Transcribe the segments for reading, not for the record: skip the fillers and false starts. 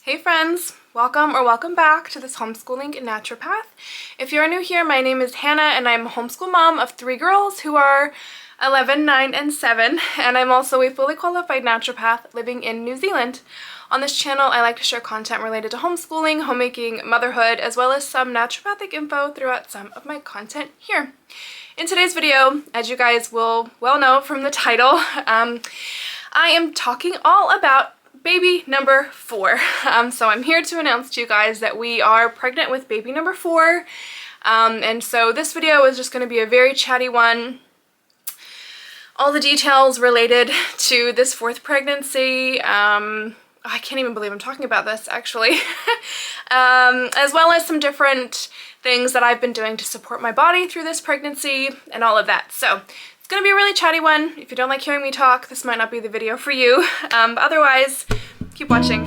Hey friends, welcome back to This Homeschooling Naturopath. If you're new here, my name is Hannah and I'm a homeschool mom of 3 girls who are 11, 9, and 7, and I'm also a fully qualified naturopath living in New Zealand. On this channel, I like to share content related to homeschooling, homemaking, motherhood, as well as some naturopathic info throughout some of my content here. In today's video, as you guys will well know from the title, I am talking all about baby number 4. So I'm here to announce to you guys that we are pregnant with baby number 4. And so this video is just going to be a very chatty one. All the details related to this 4th pregnancy, I can't even believe I'm talking about this actually, as well as some different things that I've been doing to support my body through this pregnancy and all of that. So it's gonna be a really chatty one. If you don't like hearing me talk, this might not be the video for you. But otherwise, keep watching.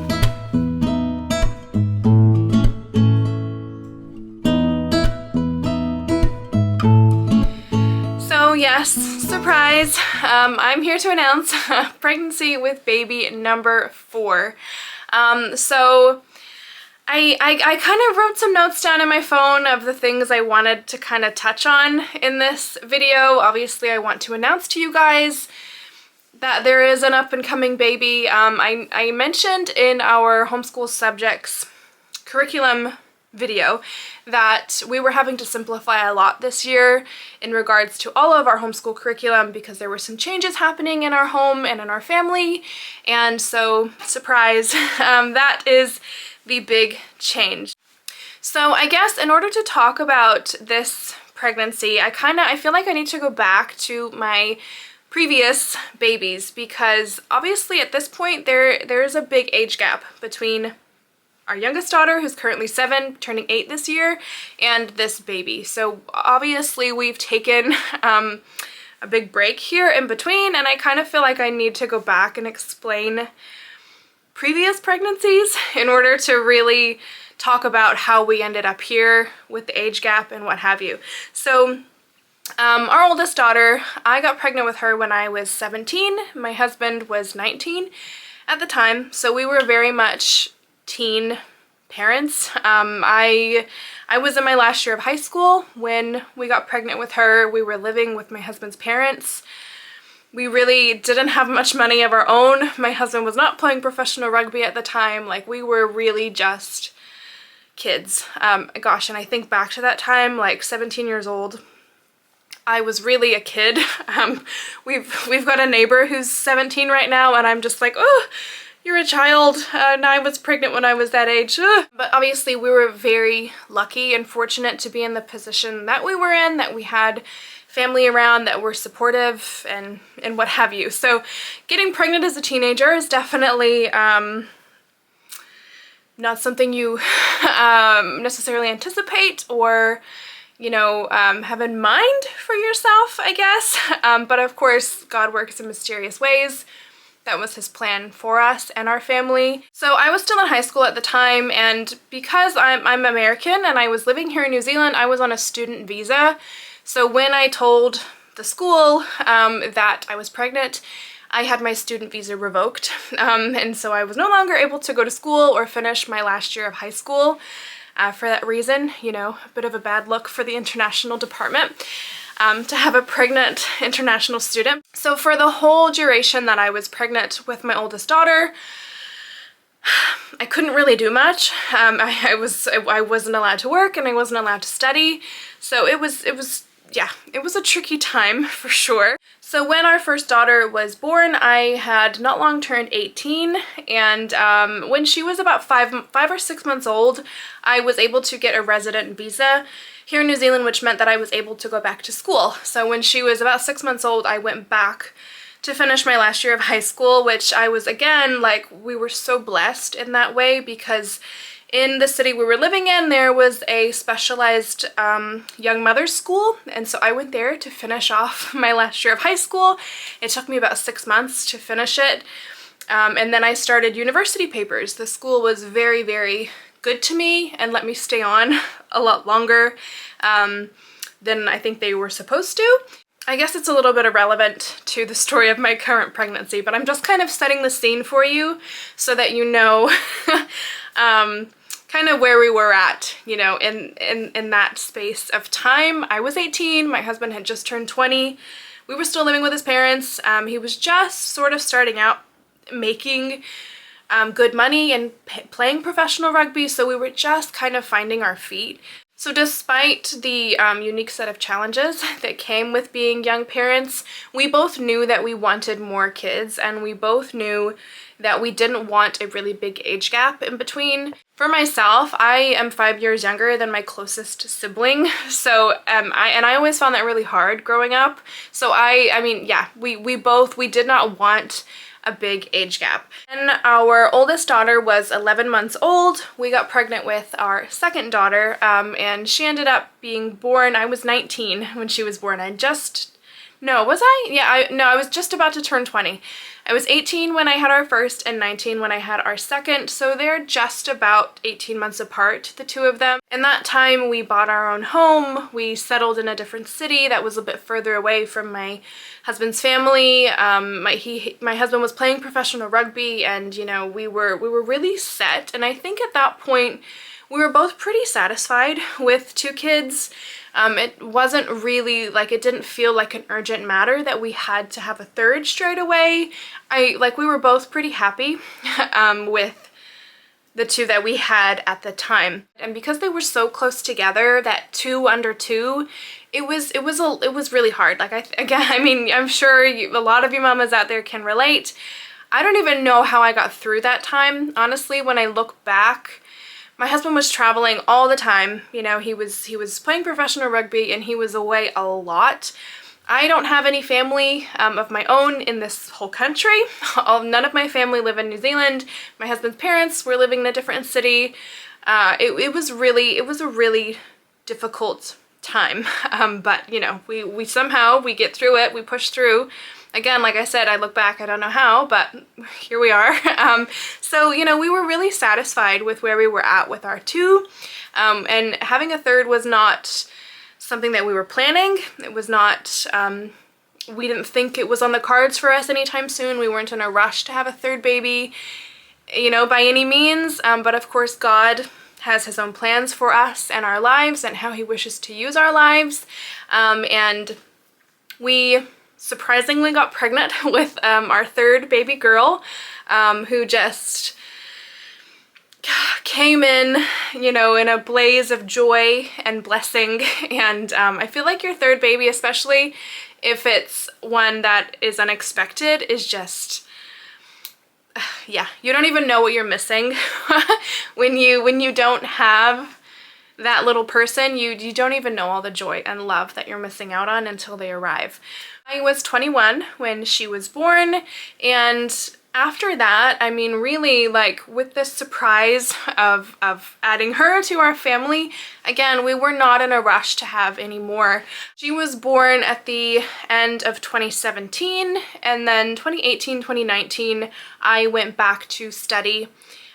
So yes, surprise, I'm here to announce pregnancy with baby number 4. So I kind of wrote some notes down in my phone of the things I wanted to kind of touch on in this video. Obviously, I want to announce to you guys that there is an up-and-coming baby. I mentioned in our homeschool subjects curriculum video that we were having to simplify a lot this year in regards to all of our homeschool curriculum because there were some changes happening in our home and in our family. And so, surprise, that is the big change. So I guess in order to talk about this pregnancy, I feel like I need to go back to my previous babies because obviously at this point there is a big age gap between our youngest daughter, who's currently 7, turning 8 this year, and this baby. So obviously we've taken a big break here in between, and I kind of feel like I need to go back and explain previous pregnancies in order to really talk about how we ended up here with the age gap and what have you. So our oldest daughter, I got pregnant with her when I was 17. My husband was 19 at the time, so we were very much teen parents. I was in my last year of high school when we got pregnant with her. We were living with my husband's parents. We really didn't have much money of our own. My husband was not playing professional rugby at the time. Like, we were really just kids. Gosh, and I think back to that time, like 17 years old, I was really a kid. We've got a neighbor who's 17 right now, and I'm just like, oh, you're a child, and I was pregnant when I was that age. Ugh. But obviously we were very lucky and fortunate to be in the position that we were in, that we had family around that were supportive and what have you. So getting pregnant as a teenager is definitely not something you necessarily anticipate or, you know, have in mind for yourself, I guess. But of course, God works in mysterious ways. That was his plan for us and our family. So I was still in high school at the time, and because I'm American and I was living here in New Zealand, I was on a student visa. So when I told the school that I was pregnant, I had my student visa revoked. And so I was no longer able to go to school or finish my last year of high school for that reason. You know, a bit of a bad look for the international department to have a pregnant international student. So for the whole duration that I was pregnant with my oldest daughter, I couldn't really do much. I wasn't allowed to work and I wasn't allowed to study. So it was a tricky time for sure. So when our first daughter was born, I had not long turned 18, and when she was about 5 or 6 months old, I was able to get a resident visa here in New Zealand, which meant that I was able to go back to school. So when she was about 6 months old, I went back to finish my last year of high school, which I was, again, like, we were so blessed in that way because in the city we were living in, there was a specialized young mother's school, and so I went there to finish off my last year of high school. It took me about 6 months to finish it, and then I started university papers. The school was very, very good to me and let me stay on a lot longer than I think they were supposed to. I guess it's a little bit irrelevant to the story of my current pregnancy, but I'm just kind of setting the scene for you so that you know kind of where we were at, you know, in that space of time. I was 18, my husband had just turned 20. We were still living with his parents. He was just sort of starting out making good money and playing professional rugby, so we were just kind of finding our feet. So despite the unique set of challenges that came with being young parents, we both knew that we wanted more kids, and we both knew that we didn't want a really big age gap in between. For myself, I am 5 years younger than my closest sibling, so I always found that really hard growing up. So I mean, yeah, we did not want a big age gap. And our oldest daughter was 11 months old. We got pregnant with our second daughter, and she ended up being born. I was 19 when she was born. I was just about to turn 20. I was 18 when I had our first and 19 when I had our second, so they're just about 18 months apart, the two of them. In that time, we bought our own home. We settled in a different city that was a bit further away from my husband's family. My husband was playing professional rugby, and you know, we were really set. And I think at that point, we were both pretty satisfied with 2 kids. It wasn't really like, it didn't feel like an urgent matter that we had to have a third straight away. We were both pretty happy with the 2 that we had at the time. And because they were so close together, that 2 under 2, it was really hard. I mean, I'm sure a lot of you mamas out there can relate. I don't even know how I got through that time. Honestly, when I look back, my husband was traveling all the time. You know, he was playing professional rugby, and he was away a lot. I don't have any family of my own in this whole country. None of my family live in New Zealand. My husband's parents were living in a different city. It was a really difficult time. But you know, we somehow get through it. We push through. Again, like I said, I look back, I don't know how, but here we are. So, you know, we were really satisfied with where we were at with our 2. And having a third was not something that we were planning. It was not, we didn't think it was on the cards for us anytime soon. We weren't in a rush to have a third baby, you know, by any means. But of course, God has his own plans for us and our lives and how he wishes to use our lives. And we surprisingly got pregnant with our third baby girl, who just came in, you know, in a blaze of joy and blessing. And I feel like your third baby, especially if it's one that is unexpected, is just, yeah, you don't even know what you're missing when you don't have that little person. You don't even know all the joy and love that you're missing out on until they arrive. I was 21 when she was born, and after that, I mean, really, like, with this surprise of adding her to our family, again, we were not in a rush to have any more. She was born at the end of 2017, and then 2018, 2019, I went back to study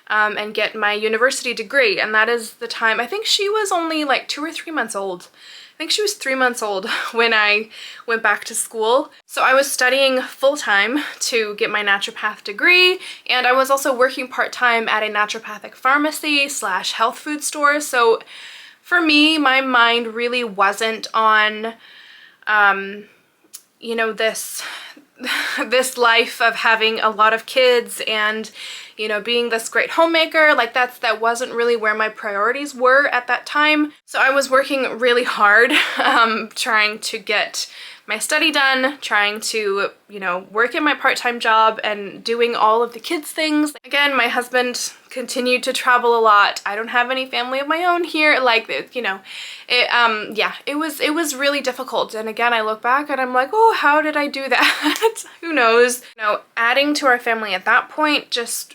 and get my university degree, and that is the time. I think she was only like 2 or 3 months old. I think she was 3 months old when I went back to school. So I was studying full-time to get my naturopath degree, and I was also working part-time at a naturopathic pharmacy / health food store. So for me, my mind really wasn't on, you know, this life of having a lot of kids and, you know, being this great homemaker. Like, that wasn't really where my priorities were at that time. So I was working really hard, trying to get my study done, trying to, you know, work in my part-time job and doing all of the kids things. Again, my husband continued to travel a lot. I don't have any family of my own here. Like, you know, yeah, it was really difficult. And again, I look back and I'm like, oh, how did I do that? Who knows? You know, adding to our family at that point, just,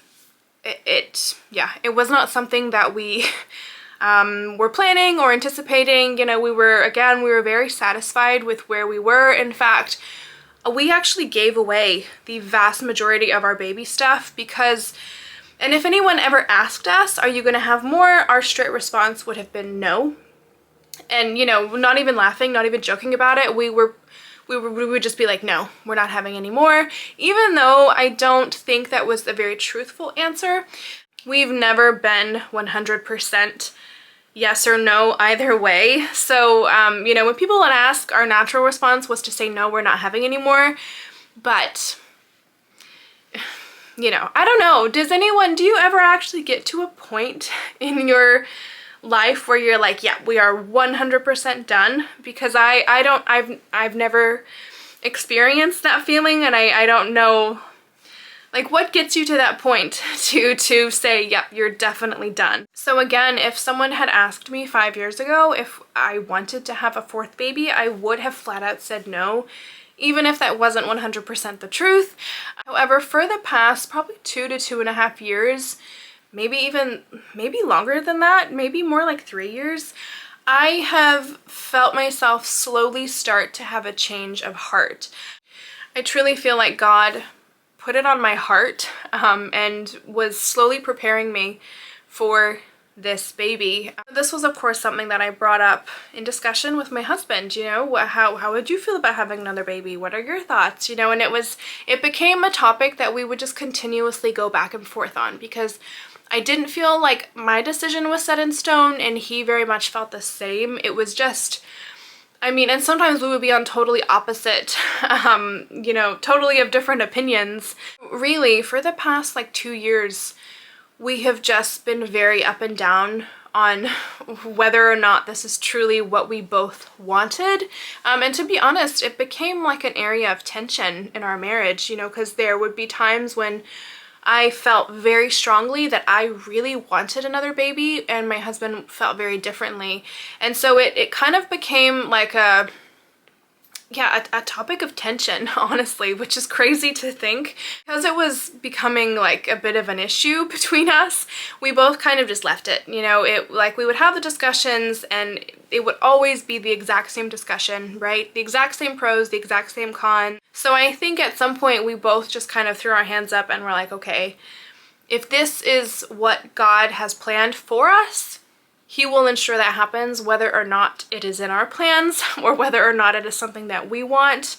yeah, it was not something that we were planning or anticipating. You know, we were very satisfied with where we were. In fact, we actually gave away the vast majority of our baby stuff because, and if anyone ever asked us, are you going to have more? Our straight response would have been no. And, you know, not even laughing, not even joking about it. We would just be like, no, we're not having any more. Even though I don't think that was a very truthful answer. we've never been 100% yes or no either way. So, you know, when people would ask, our natural response was to say, no, we're not having any more. But, you know, I don't know. Do you ever actually get to a point in your life where you're like, yeah, we are 100% done? Because I've never experienced that feeling, and I don't know, like, what gets you to that point to say, yep, you're definitely done. So again, if someone had asked me 5 years ago if I wanted to have a fourth baby, I would have flat out said no, even if that wasn't 100% the truth. However, for the past probably 2 to 2.5 years, maybe longer than that, maybe more like 3 years, I have felt myself slowly start to have a change of heart. I truly feel like God put it on my heart and was slowly preparing me for this baby. This was of course something that I brought up in discussion with my husband. You know, how would you feel about having another baby? What are your thoughts? You know, and it became a topic that we would just continuously go back and forth on, because I didn't feel like my decision was set in stone, and he very much felt the same. It was just, I mean, and sometimes we would be on totally opposite, you know, totally of different opinions. Really, for the past like 2 years, we have just been very up and down on whether or not this is truly what we both wanted. And to be honest, it became like an area of tension in our marriage, you know, because there would be times when I felt very strongly that I really wanted another baby, and my husband felt very differently. And so it kind of became like a topic of tension, honestly, which is crazy to think. Because it was becoming like a bit of an issue between us, we both kind of just left it. You know, we would have the discussions, and it would always be the exact same discussion, right? The exact same pros, the exact same cons. So I think at some point we both just kind of threw our hands up and were like, okay, if this is what God has planned for us, He will ensure that happens, whether or not it is in our plans or whether or not it is something that we want.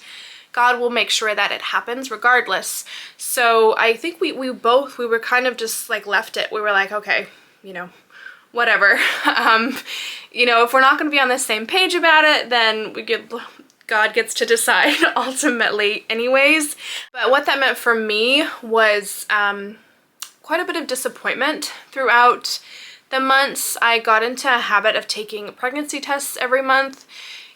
God will make sure that it happens regardless. So I think we were kind of just like left it. We were like, okay, you know, whatever. You know, if we're not going to be on the same page about it, then God gets to decide ultimately anyways. But what that meant for me was quite a bit of disappointment throughout the months. I got into a habit of taking pregnancy tests every month.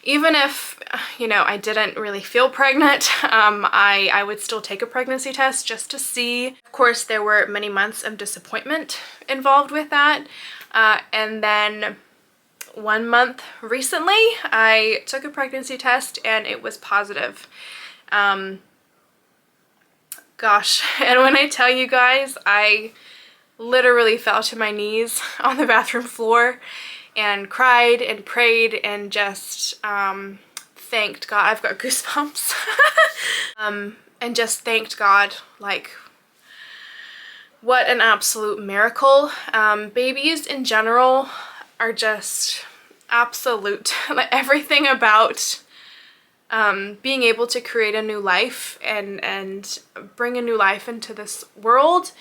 Even if, you know, I didn't really feel pregnant, I would still take a pregnancy test just to see. Of course, there were many months of disappointment involved with that. And then 1 month recently, I took a pregnancy test and it was positive. Gosh, and when I tell you guys, I literally fell to my knees on the bathroom floor and cried and prayed and just thanked God. I've got goosebumps. And just thanked God, like, what an absolute miracle. Babies in general are just absolute. Like, everything about being able to create a new life and bring a new life into this world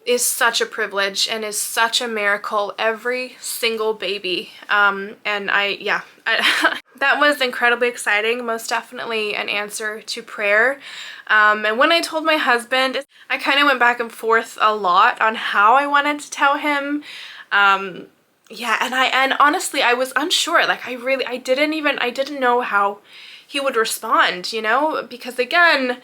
is such a privilege and is such a miracle. Every single baby. And that was incredibly exciting. Most definitely an answer to prayer. And when I told my husband, I kind of went back and forth a lot on how I wanted to tell him. And honestly, I was unsure. Like, I didn't know how he would respond, you know, because again,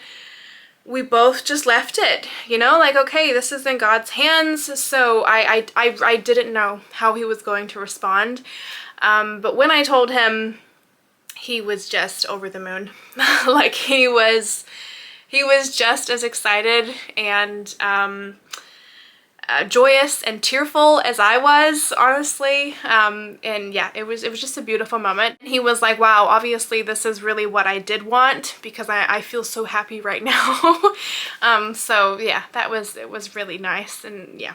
we both just left it, you know, like, okay, this is in God's hands. So I didn't know how he was going to respond. But when I told him, he was just over the moon. Like, he was just as excited and joyous and tearful as I was, honestly. And yeah, it was just a beautiful moment. He was like, wow, obviously this is really what I did want, because I feel so happy right now. So yeah, it was really nice, and yeah,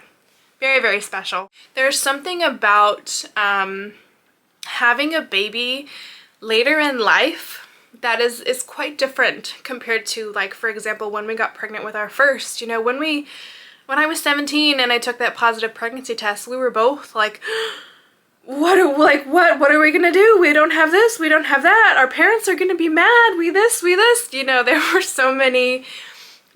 very, very special. There's something about having a baby later in life that is quite different compared to, like, for example, when we got pregnant with our first. You know, when we when I was 17 and I took that positive pregnancy test, we were both like, what are we gonna do? We don't have this, we don't have that. Our parents are gonna be mad. We this. You know, there were so many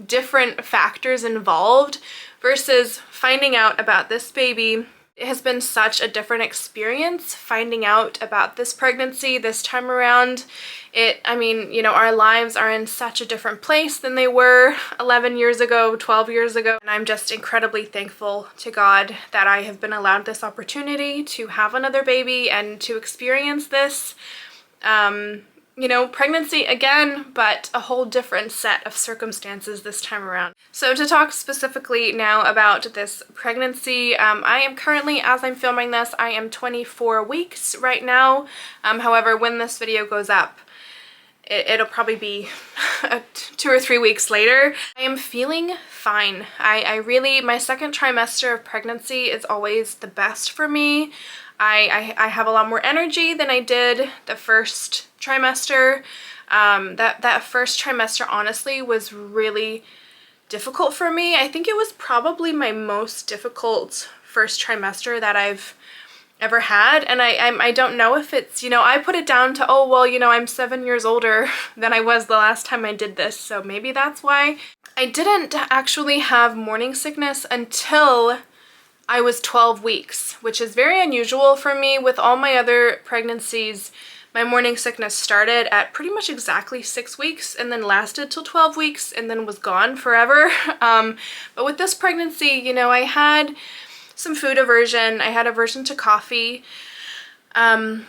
different factors involved versus finding out about this baby. It has been such a different experience finding out about this pregnancy this time around. I mean, you know, our lives are in such a different place than they were 11 years ago, 12 years ago. And I'm just incredibly thankful to God that I have been allowed this opportunity to have another baby and to experience this. You know, pregnancy again, but a whole different set of circumstances this time around. So to talk specifically now about this pregnancy, I am currently, as I'm filming this, I am 24 weeks right now. However, when this video goes up, it'll probably be 2 or 3 weeks later. I am feeling fine. I really, my second trimester of pregnancy is always the best for me. I have a lot more energy than I did the first trimester. That first trimester honestly was really difficult for me. I think it was probably my most difficult first trimester that I've ever had, and I don't know if it's, you know, I put it down to, oh well, you know, I'm 7 years older than I was the last time I did this, so maybe that's why. I didn't actually have morning sickness until I was 12 weeks, which is very unusual for me. With all my other pregnancies, my morning sickness started at pretty much exactly 6 weeks and then lasted till 12 weeks and then was gone forever. But with this pregnancy, you know, I had some food aversion. I had aversion to coffee. But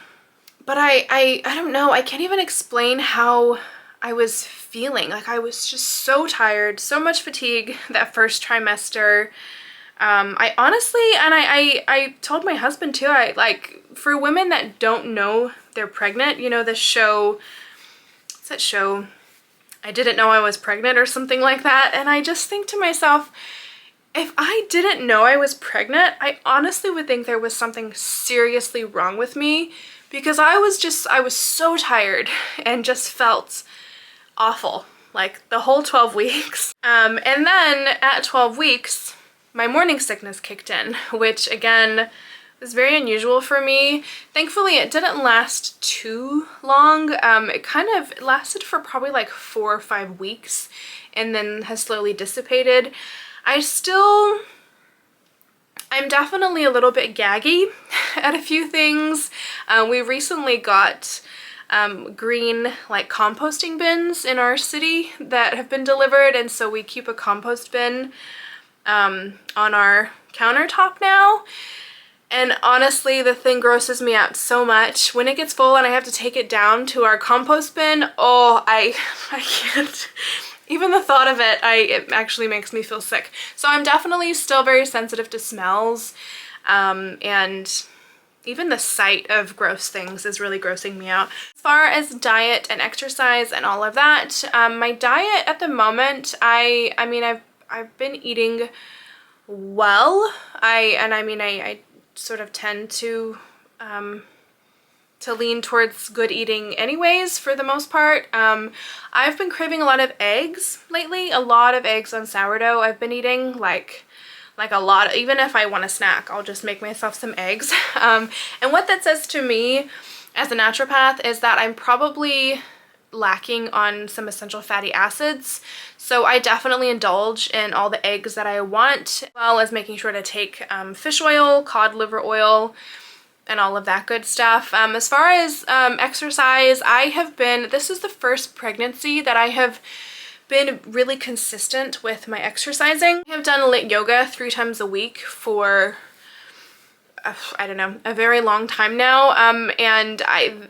I don't know, I can't even explain how I was feeling. Like, I was just so tired, so much fatigue that first trimester. I honestly, and I told my husband too, for women that don't know they're pregnant, you know, this show, what's that show? I Didn't Know I Was Pregnant or something like that. And I just think to myself, if I didn't know I was pregnant, I honestly would think there was something seriously wrong with me, because I was so tired and just felt awful, like the whole 12 weeks. And then at 12 weeks, my morning sickness kicked in, which again was very unusual for me. Thankfully, it didn't last too long. It lasted for probably like 4 or 5 weeks and then has slowly dissipated. I'm definitely a little bit gaggy at a few things. We recently got green like composting bins in our city that have been delivered, and so we keep a compost bin on our countertop now. And honestly, the thing grosses me out so much. When it gets full and I have to take it down to our compost bin, oh, I can't. Even the thought of it, it actually makes me feel sick. So I'm definitely still very sensitive to smells, and even the sight of gross things is really grossing me out. As far as diet and exercise and all of that, my diet at the moment, I've been eating well. I sort of tend to lean towards good eating anyways, for the most part. I've been craving a lot of eggs lately, a lot of eggs on sourdough. I've been eating like a lot. Even if I want a snack, I'll just make myself some eggs. And what that says to me as a naturopath is that I'm probably lacking on some essential fatty acids. So I definitely indulge in all the eggs that I want, as well as making sure to take fish oil, cod liver oil, and all of that good stuff. As far as exercise, this is the first pregnancy that I have been really consistent with my exercising. I have done lit yoga 3 times a week for, I don't know, a very long time now. And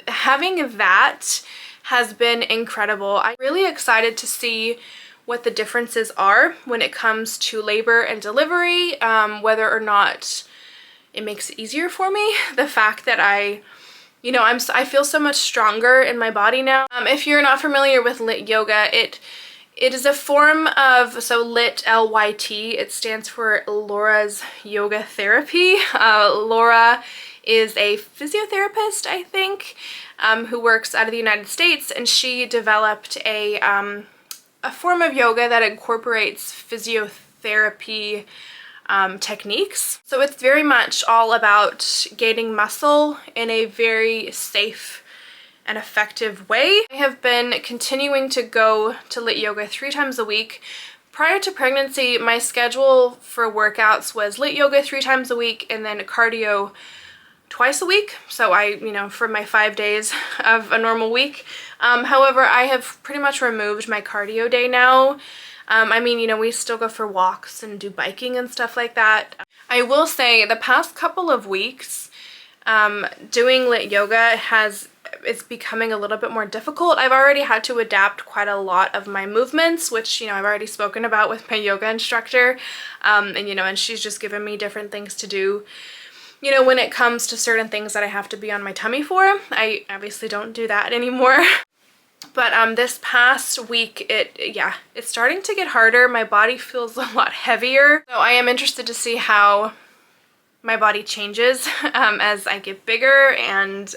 having that has been incredible. I'm really excited to see what the differences are when it comes to labor and delivery, whether or not it makes it easier for me. The fact that I feel so much stronger in my body now. If you're not familiar with lit yoga, it is a form of, so lit, L-Y-T, it stands for Laura's Yoga Therapy. Laura is a physiotherapist, I think, who works out of the United States, and she developed a form of yoga that incorporates physiotherapy therapy techniques. So it's very much all about gaining muscle in a very safe and effective way. I have been continuing to go to lit yoga 3 times a week. Prior to pregnancy, my schedule for workouts was lit yoga 3 times a week and then cardio twice a week. So for my 5 days of a normal week. However, I have pretty much removed my cardio day now. We still go for walks and do biking and stuff like that. I will say the past couple of weeks, doing lit yoga it's becoming a little bit more difficult. I've already had to adapt quite a lot of my movements, which, I've already spoken about with my yoga instructor. And she's just given me different things to do. When it comes to certain things that I have to be on my tummy for. I obviously don't do that anymore. But this past week, it's starting to get harder. My body feels a lot heavier. So I am interested to see how my body changes as I get bigger and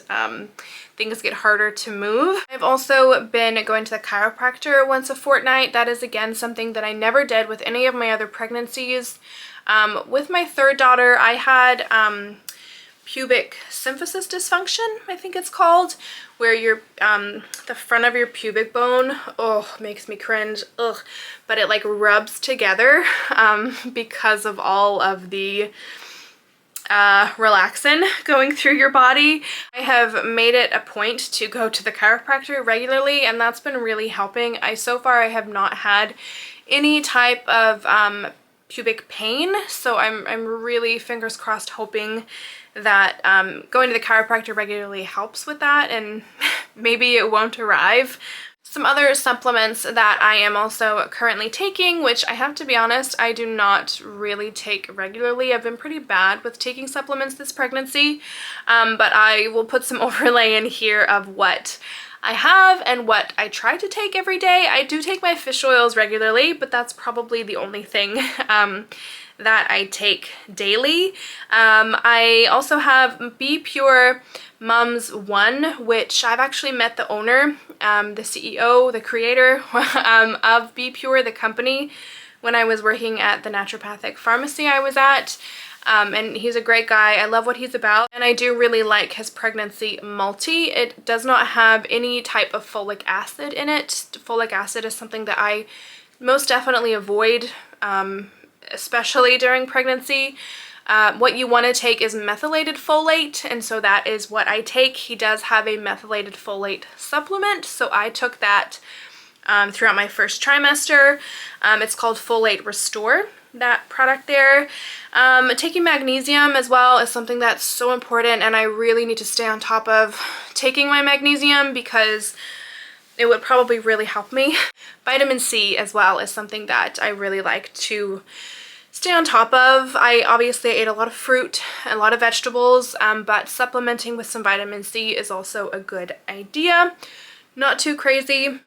things get harder to move. I've also been going to the chiropractor once a fortnight. That is, again, something that I never did with any of my other pregnancies. With my 3rd daughter, I had pubic symphysis dysfunction, I think it's called, where your the front of your pubic bone, makes me cringe, but it like rubs together because of all of the relaxin going through your body. I have made it a point to go to the chiropractor regularly, and that's been really helping. So far I have not had any type of pubic pain, so I'm really, fingers crossed, hoping that going to the chiropractor regularly helps with that, and maybe it won't arrive. Some other supplements that I am also currently taking, which I have to be honest, I do not really take regularly. I've been pretty bad with taking supplements this pregnancy, but I will put some overlay in here of what I have and what I try to take every day. I do take my fish oils regularly, but that's probably the only thing that I take daily. I also have Be Pure Mums 1, which I've actually met the owner, the CEO, the creator of Be Pure, the company, when I was working at the naturopathic pharmacy I was at. And he's a great guy. I love what he's about, and I do really like his pregnancy multi. It does not have any type of folic acid in it. Folic acid is something that I most definitely avoid, especially during pregnancy. What you want to take is methylated folate, and so that is what I take. He does have a methylated folate supplement, so I took that throughout my first trimester. It's called Folate Restore, that product there. Taking magnesium as well is something that's so important, and I really need to stay on top of taking my magnesium because it would probably really help me. Vitamin C as well is something that I really like to stay on top of. I obviously ate a lot of fruit, a lot of vegetables, but supplementing with some vitamin C is also a good idea. Not too crazy.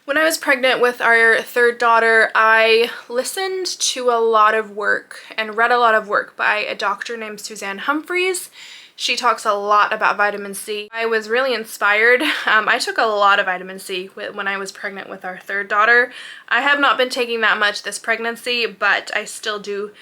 When I was pregnant with our 3rd daughter, I listened to a lot of work and read a lot of work by a doctor named Suzanne Humphries. She talks a lot about vitamin C. I was really inspired. I took a lot of vitamin C when I was pregnant with our 3rd daughter. I have not been taking that much this pregnancy, but I still do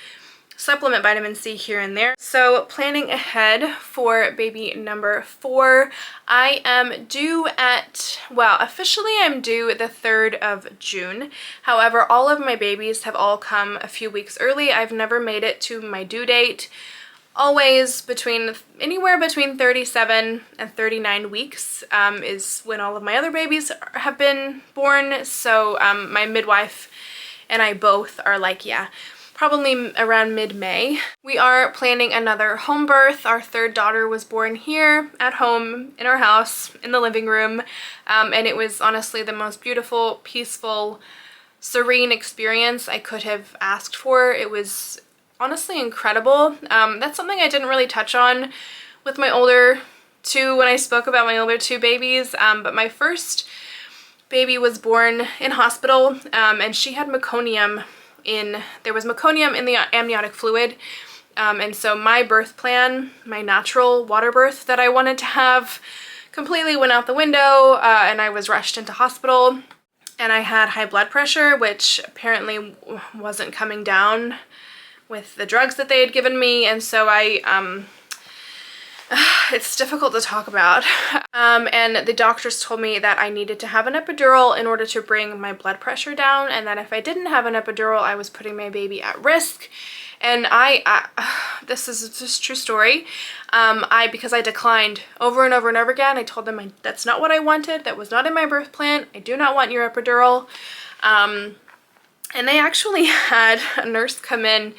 supplement vitamin C here and there. So planning ahead for baby number 4, I am due officially I'm due the 3rd of June. However, all of my babies have all come a few weeks early. I've never made it to my due date. Always anywhere between 37 and 39 weeks is when all of my other babies have been born. So my midwife and I both are like, yeah, probably around mid-May. We are planning another home birth. Our 3rd daughter was born here at home in our house in the living room, and it was honestly the most beautiful, peaceful, serene experience I could have asked for. It was honestly incredible. That's something I didn't really touch on with my older 2 when I spoke about my older 2 babies, but my first baby was born in hospital, and she had meconium there was meconium in the amniotic fluid, and so my birth plan, my natural water birth that I wanted to have, completely went out the window, and I was rushed into hospital. and I had high blood pressure, which apparently wasn't coming down with the drugs that they had given me, and so it's difficult to talk about. And the doctors told me that I needed to have an epidural in order to bring my blood pressure down, and that if I didn't have an epidural, I was putting my baby at risk. And this is just a true story. Because I declined over and over and over again, I told them that's not what I wanted. That was not in my birth plan. I do not want your epidural. And they actually had a nurse come in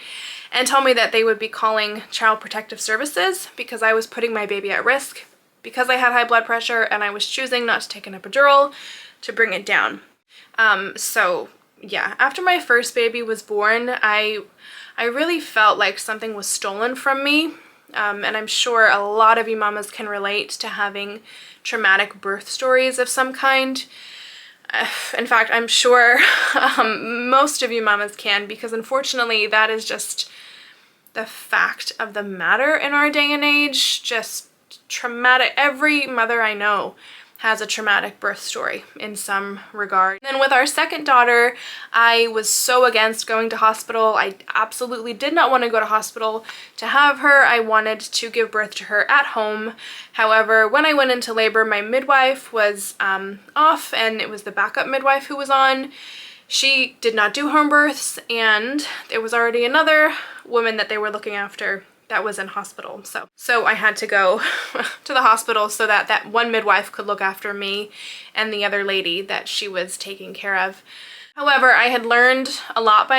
and tell me that they would be calling Child Protective Services because I was putting my baby at risk because I had high blood pressure and I was choosing not to take an epidural to bring it down. So yeah, after my first baby was born, I really felt like something was stolen from me. And I'm sure a lot of you mamas can relate to having traumatic birth stories of some kind. In fact, I'm sure most of you mamas can, because unfortunately that is just the fact of the matter in our day and age. Just traumatic. Every mother I know has a traumatic birth story in some regard. Then with our second daughter, I was so against going to hospital. I absolutely did not want to go to hospital to have her. I wanted to give birth to her at home. However, when I went into labor, my midwife was off, and it was the backup midwife who was on. She did not do home births, and there was already another woman that they were looking after that was in hospital. So I had to go to the hospital so that that one midwife could look after me and the other lady that she was taking care of. However, I had learned a lot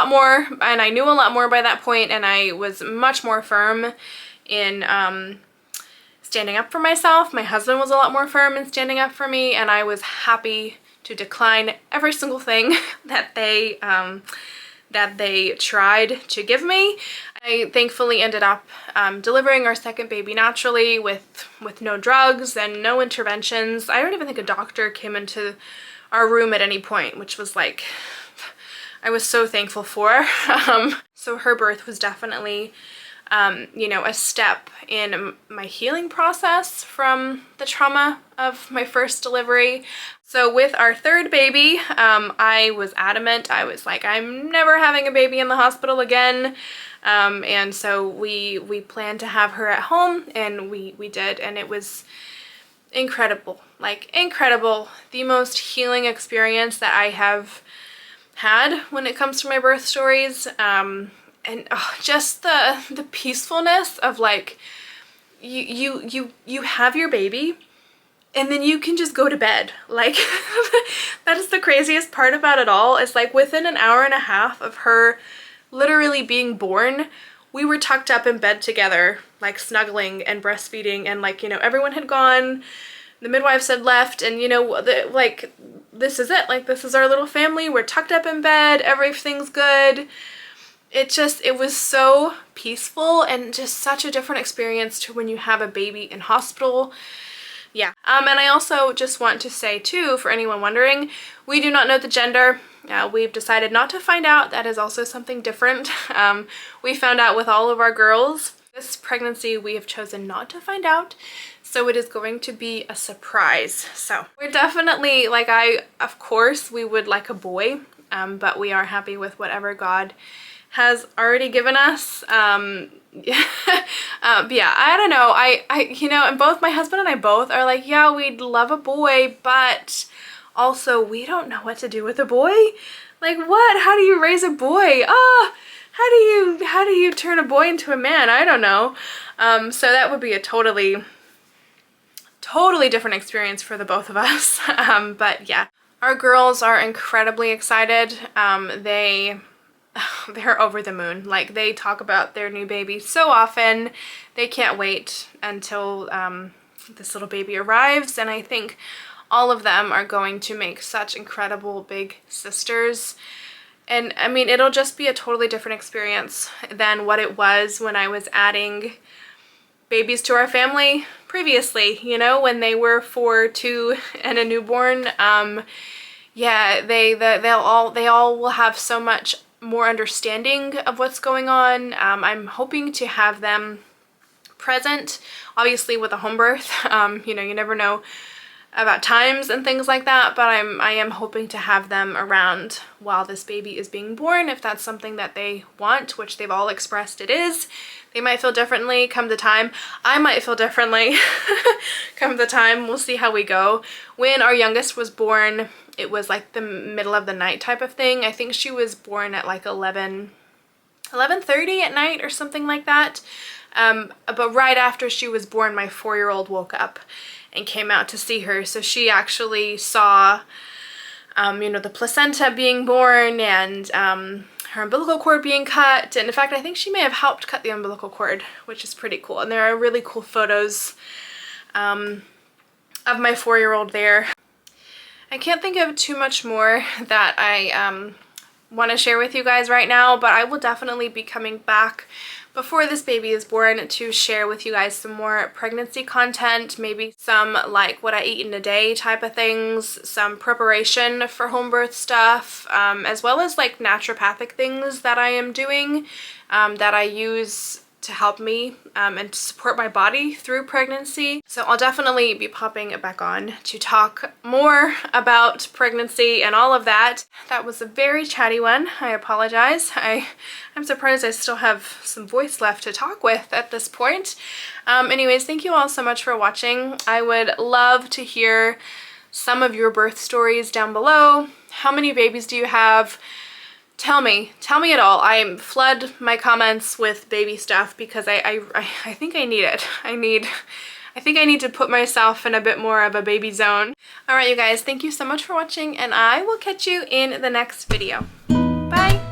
more, and I knew a lot more by that point, and I was much more firm in standing up for myself. My husband was a lot more firm in standing up for me, and I was happy to decline every single thing that they tried to give me. I thankfully ended up delivering our second baby naturally with no drugs and no interventions. I don't even think a doctor came into our room at any point, which was like, I was so thankful for. So her birth was definitely, a step in my healing process from the trauma of my first delivery. So with our third baby, I was adamant. I was like, I'm never having a baby in the hospital again. And so we planned to have her at home, and we did, and it was incredible, like incredible. The most healing experience that I have had when it comes to my birth stories. And just the peacefulness of like, you have your baby, and then you can just go to bed. Like, that is the craziest part about it all. It's like within an hour and a half of her literally being born, we were tucked up in bed together, like snuggling and breastfeeding, and like, everyone had gone, the midwives had left, and like, this is it. Like, this is our little family. We're tucked up in bed. Everything's good. It was so peaceful, and just such a different experience to when you have a baby in hospital. Yeah. And I also just want to say too, for anyone wondering, we do not know the gender. We've decided not to find out. That is also something different. We found out with all of our girls. This pregnancy, we have chosen not to find out. So it is going to be a surprise. So we're definitely, like, of course, we would like a boy, but we are happy with whatever God has already given us. Yeah, I don't know. And both my husband and I both are like, yeah, we'd love a boy, but also we don't know what to do with a boy. Like, what? How do you raise a boy? How do you turn a boy into a man? I don't know. So that would be a totally different experience for the both of us. But yeah, our girls are incredibly excited. They're over the moon. Like, they talk about their new baby so often. They can't wait until this little baby arrives, and I think all of them are going to make such incredible big sisters. And I mean, it'll just be a totally different experience than what it was when I was adding babies to our family previously, when they were 4, 2, and a newborn. Yeah, they all will have so much more understanding of what's going on. I'm hoping to have them present, obviously with a home birth. You never know about times and things like that, but I am hoping to have them around while this baby is being born if that's something that they want, which they've all expressed it is. They might feel differently come the time. I might feel differently come the time. We'll see how we go. When our youngest was born, it was like the middle of the night type of thing. I think she was born at like 11:30 at night or something like that. But right after she was born, my 4-year-old woke up and came out to see her. So she actually saw, you know, the placenta being born and her umbilical cord being cut. And in fact, I think she may have helped cut the umbilical cord, which is pretty cool. And there are really cool photos of my 4-year-old there. I can't think of too much more that I want to share with you guys right now, but I will definitely be coming back before this baby is born to share with you guys some more pregnancy content, maybe some like what I eat in a day type of things, some preparation for home birth stuff, as well as like naturopathic things that I am doing that I use to help me and to support my body through pregnancy. So I'll definitely be popping back on to talk more about pregnancy and all of that. That was a very chatty one. I apologize. I'm surprised I still have some voice left to talk with at this point. Anyways, thank you all so much for watching. I would love to hear some of your birth stories down below. How many babies do you have? Tell me it all. I flood my comments with baby stuff because I think I need it. I think I need to put myself in a bit more of a baby zone. All right, you guys, thank you so much for watching, and I will catch you in the next video. Bye.